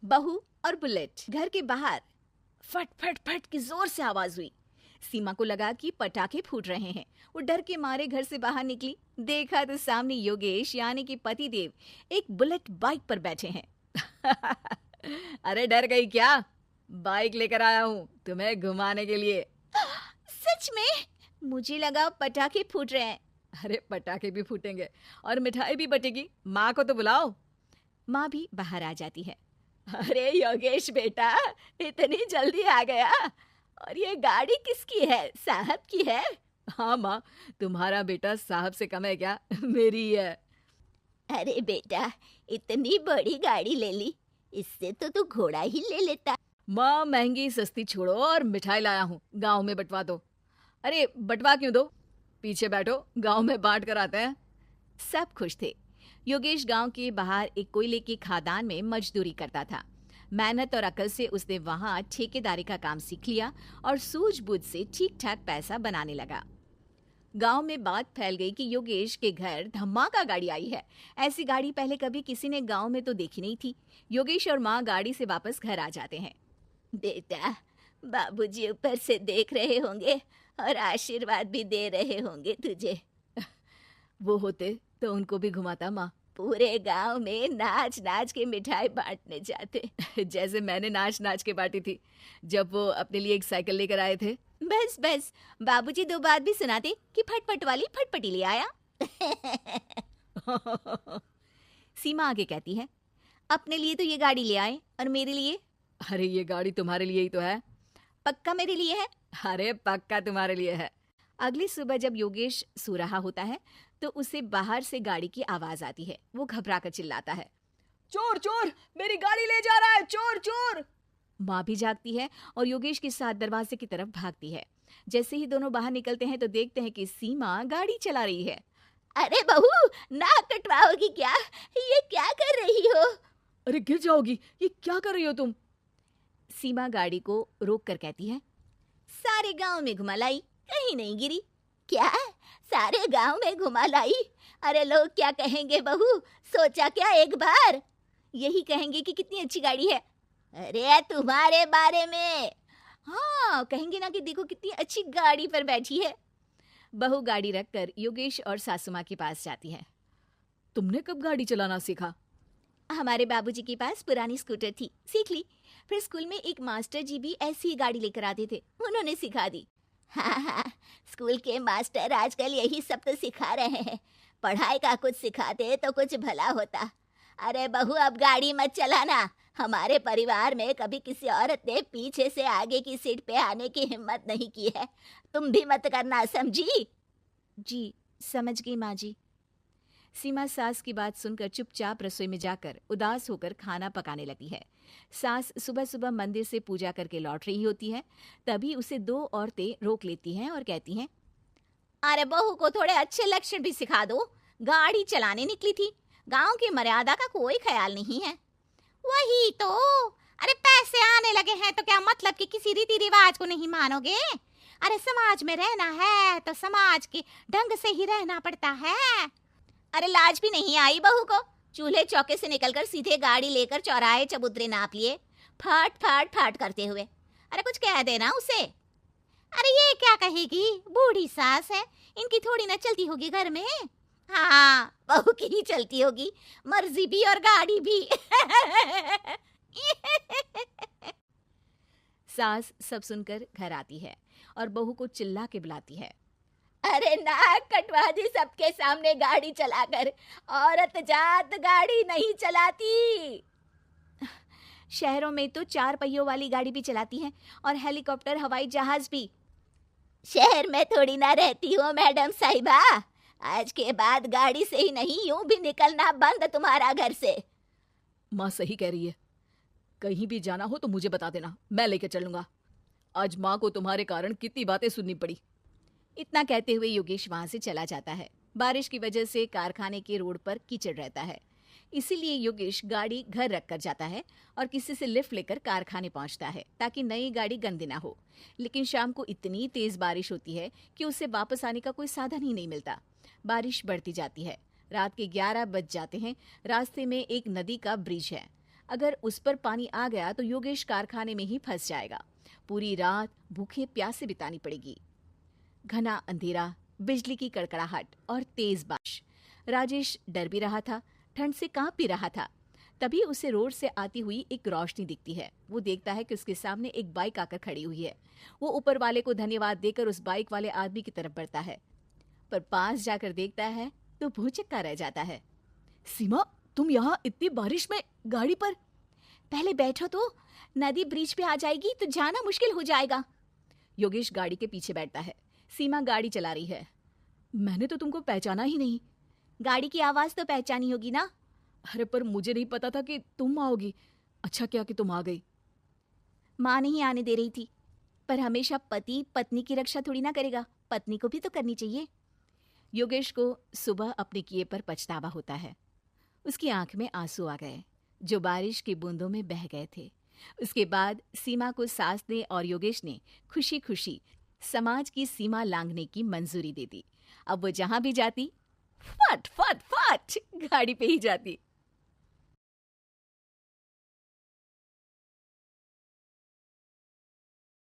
बहू और बुलेट। घर के बाहर फट फट फट की जोर से आवाज हुई। सीमा को लगा कि पटाखे फूट रहे हैं। वो डर के मारे घर से बाहर निकली। देखा तो सामने योगेश यानी कि पतिदेव एक बुलेट बाइक पर बैठे हैं। अरे डर गई क्या? बाइक लेकर आया हूँ तुम्हें घुमाने के लिए। सच में? मुझे लगा पटाखे फूट रहे हैं। अरे पटाखे भी फूटेंगे और मिठाई भी बटेगी। माँ को तो बुलाओ। माँ भी बाहर आ जाती है। अरे योगेश बेटा, इतनी जल्दी आ गया? और ये गाड़ी किसकी है? साहब की है? हाँ माँ, तुम्हारा बेटा साहब से कम है क्या? मेरी ही है। अरे बेटा, इतनी बड़ी गाड़ी ले ली, इससे तो तू घोड़ा ही ले लेता। माँ महंगी सस्ती छोड़ो और मिठाई लाया हूँ, गांव में बंटवा दो। अरे बंटवा क्यों दो? पीछे बैठो, गांव में बांट कर आते हैं। सब खुश थे। योगेश गांव के बाहर एक कोयले की खदान में मजदूरी करता था। मेहनत और अकल से उसने वहां ठेकेदारी का काम सीख लिया और सूझबूझ से ठीक ठाक पैसा बनाने लगा। गांव में बात फैल गई कि योगेश के घर धमाका गाड़ी आई है। ऐसी गाड़ी पहले कभी किसी ने गांव में तो देखी नहीं थी। योगेश और माँ गाड़ी से वापस घर आ जाते हैं। बेटा, बाबूजी ऊपर से देख रहे होंगे और आशीर्वाद भी दे रहे होंगे तुझे। वो होते तो उनको भी घुमाता माँ। पूरे गांव में नाच नाच के मिठाई बांटने जाते। जैसे मैंने नाच नाच के बांटी थी जब वो अपने लिए एक साइकिल लेकर आए थे। बस बस, बाबूजी दो बात भी सुनाते कि फटफट वाली फटफटी ले आया। सीमा आगे कहती है, अपने लिए तो ये गाड़ी ले आए और मेरे लिए? अरे ये गाड़ी तुम्हारे लिए ही तो है। पक्का मेरे लिए है? अरे पक्का तुम्हारे लिए है। अगली सुबह जब योगेश सो रहा होता है तो उसे बाहर से गाड़ी की आवाज आती है। वो घबरा कर चिल्लाता है, चोर चोर, मेरी गाड़ी ले जा रहा है, चोर चोर। माँ भी जागती है और योगेश के साथ दरवाजे की तरफ भागती है। जैसे ही दोनों बाहर निकलते हैं तो देखते हैं कि सीमा गाड़ी चला रही है। अरे बहू, नाक कटवाओगी क्या? ये क्या कर रही हो? अरे गिर जाओगी, ये क्या कर रही हो तुम? सीमा गाड़ी को रोक कर कहती है, सारे गांव में घुमा लाई, कहीं नहीं गिरी। क्या? सारे गांव में घुमा लाई? अरे लोग क्या कहेंगे बहू, सोचा क्या एक बार? यही कहेंगे कि कितनी अच्छी गाड़ी है। अरे तुम्हारे बारे में। हाँ, कहेंगे ना कि देखो कितनी अच्छी गाड़ी पर बैठी है। बहू गाड़ी रखकर योगेश और सासू माँ के पास जाती है। तुमने कब गाड़ी चलाना सीखा? हमारे बाबूजी के पास पुरानी स्कूटर थी, सीख ली। फिर स्कूल में एक मास्टर जी भी ऐसी ही गाड़ी लेकर आते थे, उन्होंने सिखा दी। हाँ हाँ, स्कूल के मास्टर आजकल यही सब तो सिखा रहे हैं। पढ़ाई का कुछ सिखाते तो कुछ भला होता। अरे बहू, अब गाड़ी मत चलाना। हमारे परिवार में कभी किसी औरत ने पीछे से आगे की सीट पे आने की हिम्मत नहीं की है। तुम भी मत करना, समझी? जी समझ गई माँ जी। सीमा सास की बात सुनकर चुपचाप रसोई में जाकर उदास होकर खाना पकाने लगी है। सास सुबह सुबह मंदिर से पूजा करके लौट रही होती है। तभी उसे दो औरतें रोक लेती हैं और कहती हैं, अरे बहू को थोड़े अच्छे लक्षण भी सिखा दो। गाड़ी चलाने निकली थी, गांव की मर्यादा का कोई ख्याल नहीं है। वही तो। अरे पैसे आने लगे हैं तो क्या मतलब कि किसी रीति रिवाज को नहीं मानोगे? अरे समाज में रहना है तो समाज के ढंग से ही रहना पड़ता है। अरे लाज भी नहीं आई बहू को? चूल्हे चौके से निकलकर सीधे गाड़ी लेकर चौराहे चबूतरे नाप लिए, फट फट फट करते हुए। अरे कुछ कह देना उसे। अरे ये क्या कहेगी, बूढ़ी सास है, इनकी थोड़ी ना चलती होगी घर में। हाँ, बहू की ही चलती होगी, मर्जी भी और गाड़ी भी। सास सब सुनकर घर आती है और बहू को चिल्ला के बुलाती है, अरे नाक कटवा दी सबके सामने गाड़ी चलाकर। औरत जात गाड़ी नहीं चलाती। शहरों में तो 4 पहियों वाली गाड़ी भी चलाती हैं और हेलीकॉप्टर, हवाई जहाज भी। शहर में थोड़ी ना रहती हो मैडम साहिबा। आज के बाद गाड़ी से ही नहीं, यूं भी निकलना बंद तुम्हारा घर से। माँ सही कह रही है, कहीं भी जाना हो तो मुझे बता देना, मैं लेकर चलूंगा। आज माँ को तुम्हारे कारण कितनी बातें सुननी पड़ी। इतना कहते हुए योगेश वहां से चला जाता है। बारिश की वजह से कारखाने के रोड पर कीचड़ रहता है, इसीलिए योगेश गाड़ी घर रख कर जाता है और किसी से लिफ्ट लेकर कारखाने पहुंचता है ताकि नई गाड़ी गंदी ना हो। लेकिन शाम को इतनी तेज बारिश होती है कि उसे वापस आने का कोई साधन ही नहीं मिलता। बारिश बढ़ती जाती है। रात के 11 बज जाते हैं। रास्ते में एक नदी का ब्रिज है। अगर उस पर पानी आ गया तो योगेश कारखाने में ही फंस जाएगा। पूरी रात भूखे प्यासे बितानी पड़ेगी। घना अंधेरा, बिजली की कड़कड़ाहट और तेज बारिश। राजेश डर भी रहा था, ठंड से कांप भी रहा था। तभी उसे रोड से आती हुई एक रोशनी दिखती है। वो देखता है कि उसके सामने एक बाइक आकर खड़ी हुई है। वो ऊपर वाले को धन्यवाद देकर उस बाइक वाले आदमी की तरफ बढ़ता है, पर पास जाकर देखता है तो भौचक्का रह जाता है। सीमा, तुम यहाँ इतनी बारिश में गाड़ी पर? पहले बैठो तो, नदी ब्रिज पे आ जाएगी तो जाना मुश्किल हो जाएगा। योगेश गाड़ी के पीछे बैठता है। सीमा गाड़ी चला रही है। मैंने तो तुमको पहचाना ही नहीं। गाड़ी की आवाज तो पहचानी होगी ना। अरे पर मुझे नहीं पता था कि तुम आओगी। अच्छा क्या कि तुम आ गई। माँ नहीं आने दे रही थी, पर हमेशा पति पत्नी की रक्षा थोड़ी ना करेगा, पत्नी को भी तो करनी चाहिए। योगेश को सुबह अपने किए पर पछतावा होता है। उसकी आंख में आंसू आ गए जो बारिश की बूंदों में बह गए थे। उसके बाद सीमा को सास ने और योगेश ने खुशी खुशी समाज की सीमा लांघने की मंजूरी दे दी। अब वो जहां भी जाती फट फट फट गाड़ी पे ही जाती।